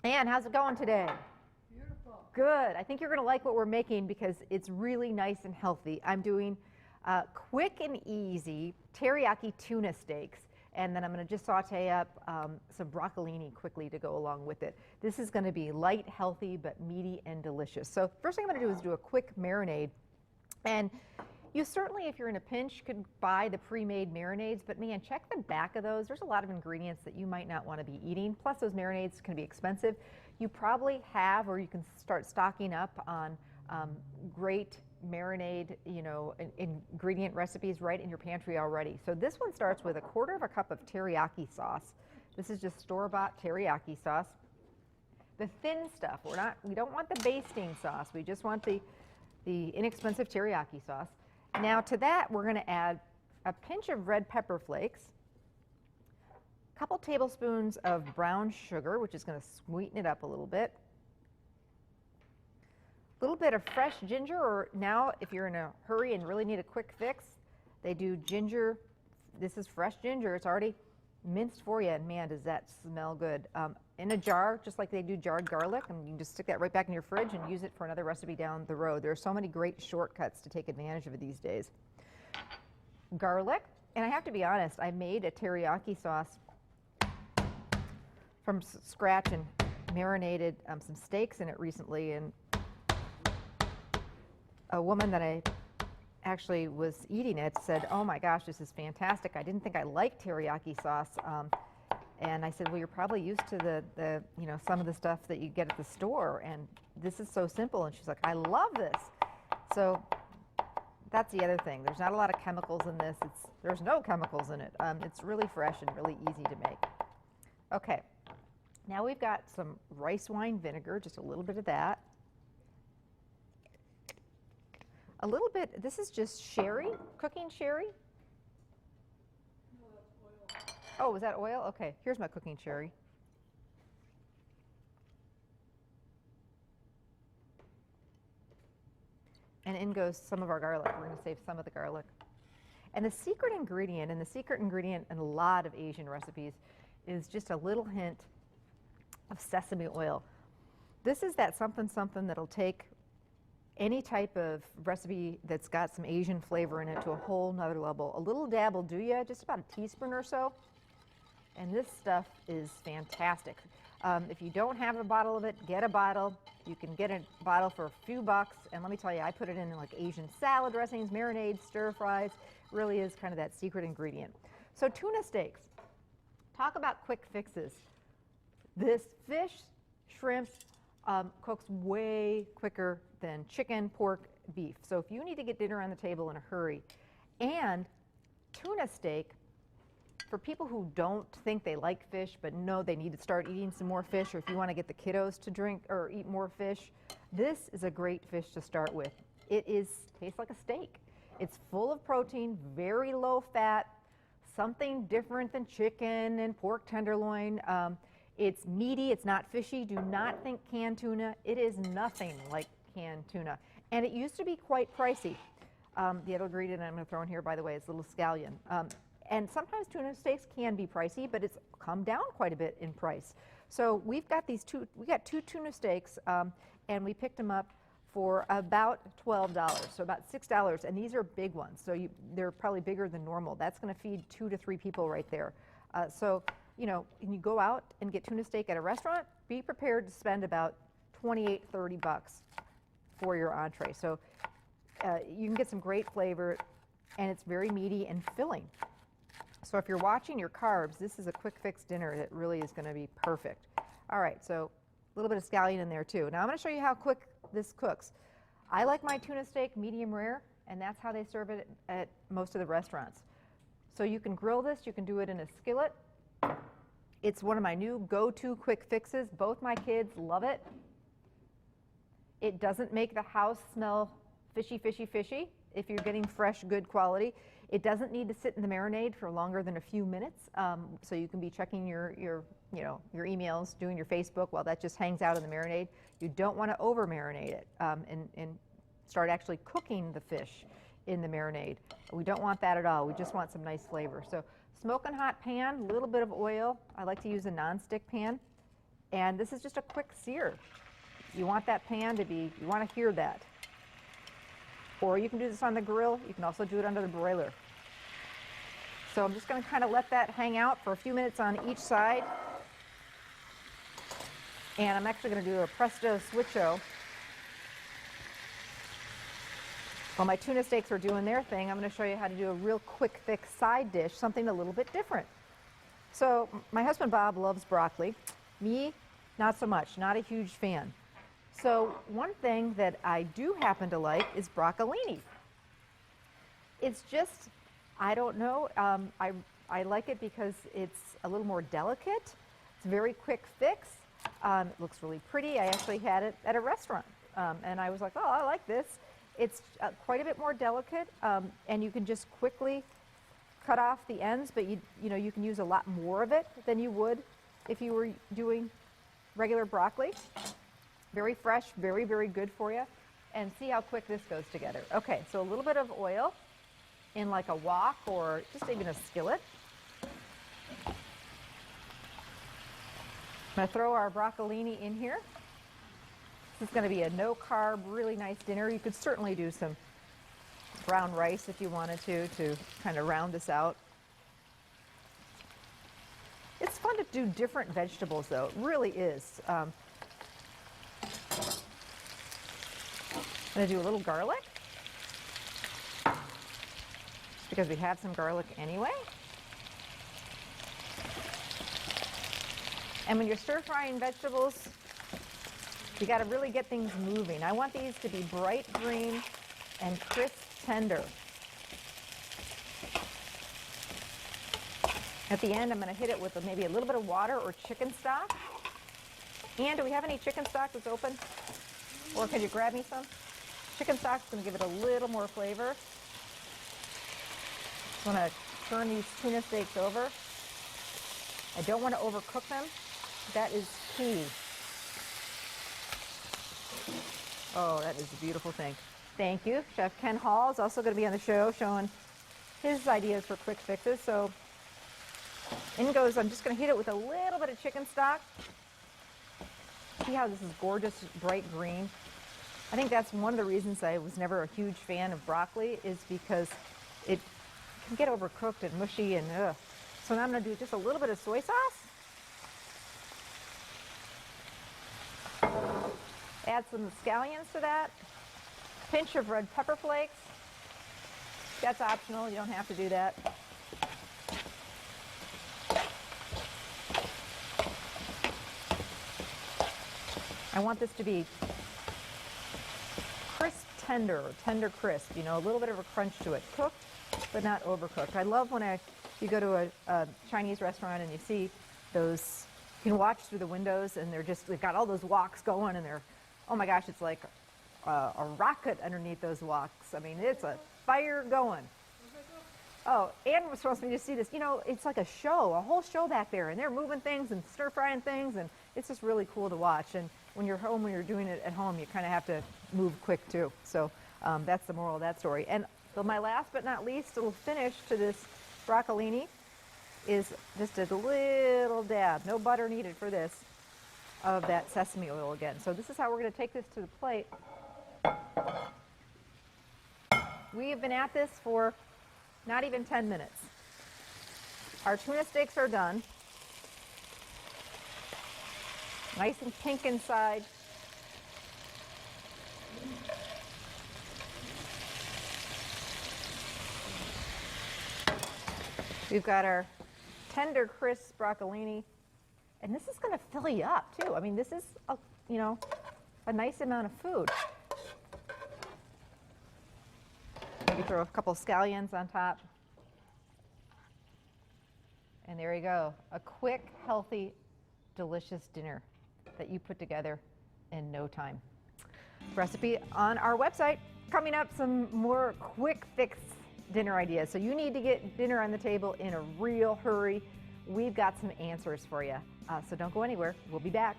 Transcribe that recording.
Ann, how's it going today? Beautiful. Good. I think you're going to like what we're making because it's really nice and healthy. I'm doing quick and easy teriyaki tuna steaks, and then I'm going to just saute up some broccolini quickly to go along with it. This is going to be light, healthy, but meaty and delicious. So first thing I'm going to do is do a quick marinade. And you certainly, if you're in a pinch, could buy the pre-made marinades, but man, check the back of those. There's a lot of ingredients that you might not want to be eating. Plus, those marinades can be expensive. You probably have, or you can start stocking up on great marinade, ingredient recipes right in your pantry already. So this one starts with 1/4 cup of teriyaki sauce. This is just store-bought teriyaki sauce. The thin stuff. We don't want the basting sauce. We just want the inexpensive teriyaki sauce. Now to that, we're going to add a pinch of red pepper flakes, a couple tablespoons of brown sugar, which is going to sweeten it up a little bit, a little bit of fresh ginger, or now if you're in a hurry and really need a quick fix, they do ginger. This is fresh ginger. It's already minced for you, and man, does that smell good. In a jar, just like they do jarred garlic, and you can just stick that right back in your fridge and use it for another recipe down the road. There are so many great shortcuts to take advantage of it these days. Garlic, and I have to be honest, I made a teriyaki sauce from scratch and marinated some steaks in it recently, and a woman that I actually was eating it said, "Oh my gosh, this is fantastic. I didn't think I liked teriyaki sauce." And I said, "Well, you're probably used to the some of the stuff that you get at the store, and this is so simple." And she's like, "I love this." So that's the other thing. There's not a lot of chemicals in this. There's no chemicals in it. It's really fresh and really easy to make. Okay, now we've got some rice wine vinegar, just a little bit of that. A little bit, this is just sherry, cooking sherry. No, that's oil. Oh, is that oil? Okay, here's my cooking sherry. And in goes some of our garlic. We're going to save some of the garlic. And the secret ingredient in a lot of Asian recipes is just a little hint of sesame oil. This is that something that'll take any type of recipe that's got some Asian flavor in it to a whole nother level. A little dab will do ya, just about a teaspoon or so. And this stuff is fantastic. If you don't have a bottle of it, get a bottle. You can get a bottle for a few bucks. And let me tell you, I put it in like Asian salad dressings, marinades, stir fries. Really is kind of that secret ingredient. So tuna steaks. Talk about quick fixes. This fish, shrimp, cooks way quicker than chicken, pork, beef. So if you need to get dinner on the table in a hurry, and tuna steak, for people who don't think they like fish but know they need to start eating some more fish, or if you want to get the kiddos to drink or eat more fish, this is a great fish to start with. It tastes like a steak. It's full of protein, very low fat, something different than chicken and pork tenderloin. It's meaty, it's not fishy. Do not think canned tuna. It is nothing like canned tuna. And it used to be quite pricey. The other ingredient I'm going to throw in here, by the way, is little scallion. And sometimes tuna steaks can be pricey, but it's come down quite a bit in price. So we got two tuna steaks, and we picked them up for about $12, so about $6. And these are big ones, so they're probably bigger than normal. That's going to feed 2 to 3 people right there. So when you go out and get tuna steak at a restaurant, be prepared to spend about $28, $30 for your entree. So you can get some great flavor, and it's very meaty and filling. So if you're watching your carbs, this is a quick fix dinner that really is going to be perfect. All right, so a little bit of scallion in there too. Now I'm going to show you how quick this cooks. I like my tuna steak medium rare, and that's how they serve it at most of the restaurants. So you can grill this, you can do it in a skillet. It's one of my new go-to quick fixes. Both my kids love it. It doesn't make the house smell fishy, fishy, fishy if you're getting fresh, good quality. It doesn't need to sit in the marinade for longer than a few minutes, so you can be checking your emails, doing your Facebook while that just hangs out in the marinade. You don't want to over-marinate it and start actually cooking the fish in the marinade. We don't want that at all. We just want some nice flavor. So smoking hot pan, a little bit of oil. I like to use a nonstick pan. And this is just a quick sear. You want that pan to be, you want to hear that. Or you can do this on the grill. You can also do it under the broiler. So I'm just going to kind of let that hang out for a few minutes on each side. And I'm actually going to do a presto switcho. While my tuna steaks are doing their thing, I'm going to show you how to do a real quick, thick side dish, something a little bit different. So my husband Bob loves broccoli. Me, not so much, not a huge fan. So one thing that I do happen to like is broccolini. It's just, I don't know, I like it because it's a little more delicate. It's a very quick fix. It looks really pretty. I actually had it at a restaurant, and I was like, oh, I like this. It's quite a bit more delicate, and you can just quickly cut off the ends, but you know, you can use a lot more of it than you would if you were doing regular broccoli. Very fresh, very, very good for you. And see how quick this goes together. Okay, so a little bit of oil in like a wok or just even a skillet. I'm going to throw our broccolini in here. This is going to be a no-carb, really nice dinner. You could certainly do some brown rice if you wanted to kind of round this out. It's fun to do different vegetables, though. It really is. I'm going to do a little garlic, just because we have some garlic anyway. And when you're stir-frying vegetables, you got to really get things moving. I want these to be bright green and crisp tender. At the end, I'm going to hit it with maybe a little bit of water or chicken stock. Ann, do we have any chicken stock that's open? Or could you grab me some? Chicken stock's going to give it a little more flavor. I'm going to turn these tuna steaks over. I don't want to overcook them. That is key. Oh, that is a beautiful thing. Thank you. Chef Ken Hall is also going to be on the show showing his ideas for quick fixes. So in goes, I'm just going to hit it with a little bit of chicken stock. See how this is gorgeous, bright green? I think that's one of the reasons I was never a huge fan of broccoli, is because it can get overcooked and mushy and ugh. So now I'm going to do just a little bit of soy sauce. Add some scallions to that. Pinch of red pepper flakes. That's optional, you don't have to do that. I want this to be crisp tender, or tender crisp, you know, a little bit of a crunch to it. Cooked, but not overcooked. I love when you go to a Chinese restaurant and you see those, you can watch through the windows and they've got all those woks going and they're, oh my gosh, it's like a rocket underneath those woks. I mean, it's a fire going. Oh, Ann was supposed to see this. You know, it's like a show, a whole show back there, and they're moving things and stir-frying things, and it's just really cool to watch. And when you're home, when you're doing it at home, you kind of have to move quick, too. So that's the moral of that story. And so my last but not least little finish to this broccolini is just a little dab, no butter needed for this, of that sesame oil again. So this is how we're going to take this to the plate. We have been at this for not even 10 minutes. Our tuna steaks are done. Nice and pink inside. We've got our tender, crisp broccolini. And this is going to fill you up, too. I mean, this is, a nice amount of food. Maybe throw a couple scallions on top. And there you go. A quick, healthy, delicious dinner that you put together in no time. Recipe on our website. Coming up, some more quick fix dinner ideas. So you need to get dinner on the table in a real hurry. We've got some answers for you. So don't go anywhere. We'll be back.